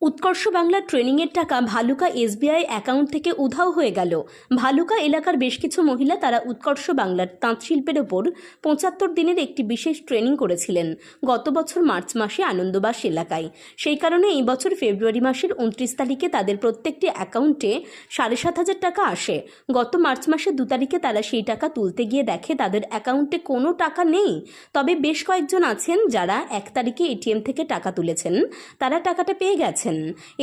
উৎকর্ষ বাংলার ট্রেনিংয়ের টাকা ভালুকা এসবিআই অ্যাকাউন্ট থেকে উধাও হয়ে গেল। ভালুকা এলাকার বেশ কিছু মহিলা তারা উৎকর্ষ বাংলার তাঁত শিল্পের ওপর ৭৫ দিনের একটি বিশেষ ট্রেনিং করেছিলেন গত বছর মার্চ মাসে আনন্দবাস এলাকায়। সেই কারণে এই বছর ফেব্রুয়ারি মাসের ২৯ তারিখে তাদের প্রত্যেকটি অ্যাকাউন্টে ৭৫০০ টাকা আসে। গত মার্চ মাসের ২ তারিখে তারা সেই টাকা তুলতে গিয়ে দেখে তাদের অ্যাকাউন্টে কোনো টাকা নেই। তবে বেশ কয়েকজন আছেন যারা ১ তারিখে এটিএম থেকে টাকা তুলেছেন, তারা টাকাটা পেয়ে গেছেন।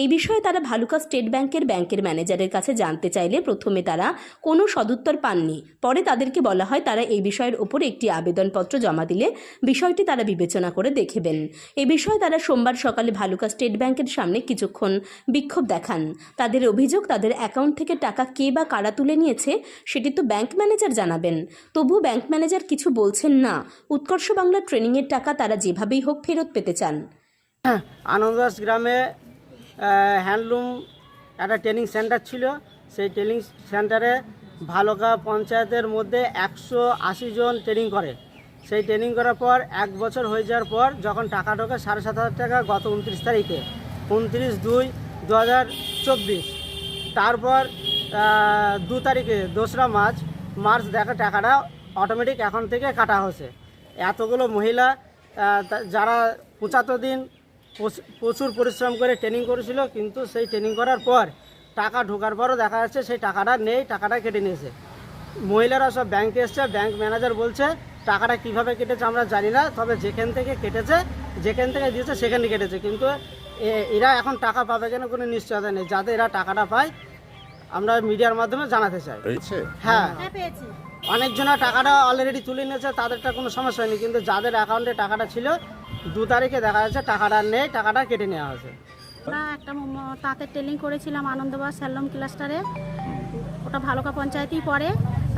এই বিষয়ে তারা ভালুকা স্টেট ব্যাংকের ম্যানেজারের কাছে জানতে চাইলে প্রথমে তারা কোনো সদুত্তর পাননি। পরে তাদেরকে বলা হয় তারা এই বিষয়ের উপর একটি আবেদনপত্র জমা দিলে বিষয়টি তারা বিবেচনা করে দেখবেন। এই বিষয়ে তারা সোমবার সকালে ভালুকা স্টেট ব্যাংকের সামনে কিছুক্ষণ বিক্ষোভ দেখান। তাদের অভিযোগ, তাদের অ্যাকাউন্ট থেকে টাকা কে বা কারা তুলে নিয়েছে সেটি তো ব্যাংক ম্যানেজার জানাবেন। তবু ব্যাংক ম্যানেজার কিছু বলছেন না। উৎকর্ষ বাংলা ট্রেনিংয়ের টাকা তারা যেভাবেই হোক ফেরত পেতে চান। আনন্দবাস গ্রামে হ্যান্ডলুম একটা ট্রেনিং সেন্টার ছিল। সেই ট্রেনিং সেন্টারে ভালুকা পঞ্চায়েতের মধ্যে ১৮০ জন ট্রেনিং করে। সেই ট্রেনিং করার পর ১ বছর হয়ে যাওয়ার পর যখন টাকা ঢোকে ৭৫০০ টাকা গত ২৯ তারিখে ২৯/২/২০২৪, তারপর ২ তারিখে ২রা মার্চ দেখা টাকাটা অটোমেটিক অ্যাকাউন্ট থেকে কাটা হয়েছে। এতগুলো মহিলা যারা ৭৫ দিন প্রচুর পরিশ্রম করে ট্রেনিং করেছিল, কিন্তু সেই ট্রেনিং করার পর টাকা ঢোকার পরও দেখা যাচ্ছে সেই টাকাটা নেই, টাকাটা কেটে নিয়েছে। মহিলারা সব ব্যাংকে এসছে, ব্যাংক ম্যানেজার বলছে টাকাটা কিভাবে কেটেছে আমরা জানি না, তবে যেখান থেকে কেটেছে, যেখান থেকে দিয়েছে সেখানে কেটেছে, কিন্তু এরা এখন টাকা পাবে কেন কোনো নিশ্চয়তা নেই। যাতে এরা টাকাটা পায় আমরা মিডিয়ার মাধ্যমে জানাতে চাই। হ্যাঁ, অনেকজনা টাকাটা অলরেডি তুলে নিয়েছে, তাদেরটা কোনো সমস্যা হয়নি, কিন্তু যাদের অ্যাকাউন্টে টাকাটা ছিল ২ তারিখে দেখা যাচ্ছে টাকাটা নেই, টাকাটা কেটে নেওয়া হয়েছে। আমরা একটা তাঁতের ট্রেনিং করেছিলাম আনন্দবাস হ্যান্ডলুম ক্লাস্টারে, ওটা ভালুকা পঞ্চায়েতেই পড়ে।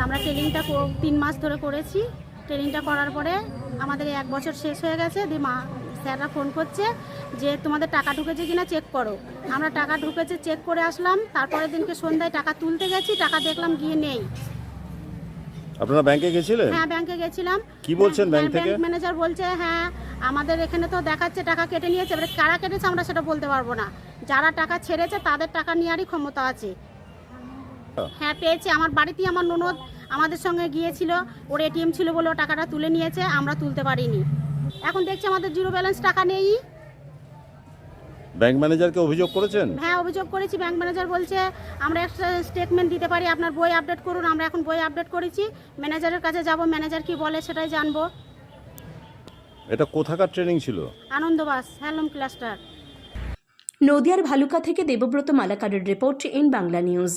আমরা ট্রেনিংটা ৩ মাস ধরে করেছি। ট্রেনিংটা করার পরে আমাদের ১ বছর শেষ হয়ে গেছে। স্যাররা ফোন করছে যে তোমাদের টাকা ঢুকেছে কিনা চেক করো। আমরা টাকা ঢুকেছে চেক করে আসলাম, তারপরের দিনকে সন্ধ্যায় টাকা তুলতে গেছি, টাকা দেখলাম গিয়ে নেই। আপনারা ব্যাংকে গেছিলেন? হ্যাঁ, ব্যাংকে গেছিলাম। কি বলছেন ব্যাংক থেকে? ব্যাংক ম্যানেজার বলছে হ্যাঁ আমাদের এখানে তো দেখাচ্ছে টাকা কেটে নিয়েছে, এবারে কারা কেটেছে আমরা সেটা বলতে পারবো না। যারা টাকা ছেড়েছে তাদের টাকা নেওয়ারই ক্ষমতা আছে। হ্যাঁ, পেয়েছে। আমার বাড়িতেই আমার ননদ আমাদের সঙ্গে গিয়েছিল, ওর এটিএম ছিল বলে ও টাকাটা তুলে নিয়েছে, আমরা তুলতে পারিনি। এখন দেখছি আমাদের জিরো ব্যালেন্স, টাকা নেই। ব্যাংক ম্যানেজারকে অভিযোগ করেছেন? হ্যাঁ, অভিযোগ করেছি। ব্যাংক ম্যানেজার বলছে আমরা একটা স্টেটমেন্ট দিতে পারি, আপনার বই আপডেট করুন। আমরা এখন বই আপডেট করেছি, ম্যানেজারের কাছে যাব, ম্যানেজার কি বলে সেটাই জানবো। এটা কোথাকার ট্রেনিং ছিল? Anandabas handloom cluster. নদিয়ার ভালুকা থেকে দেবব্রত মালাকারের রিপোর্ট ইন বাংলা নিউজ।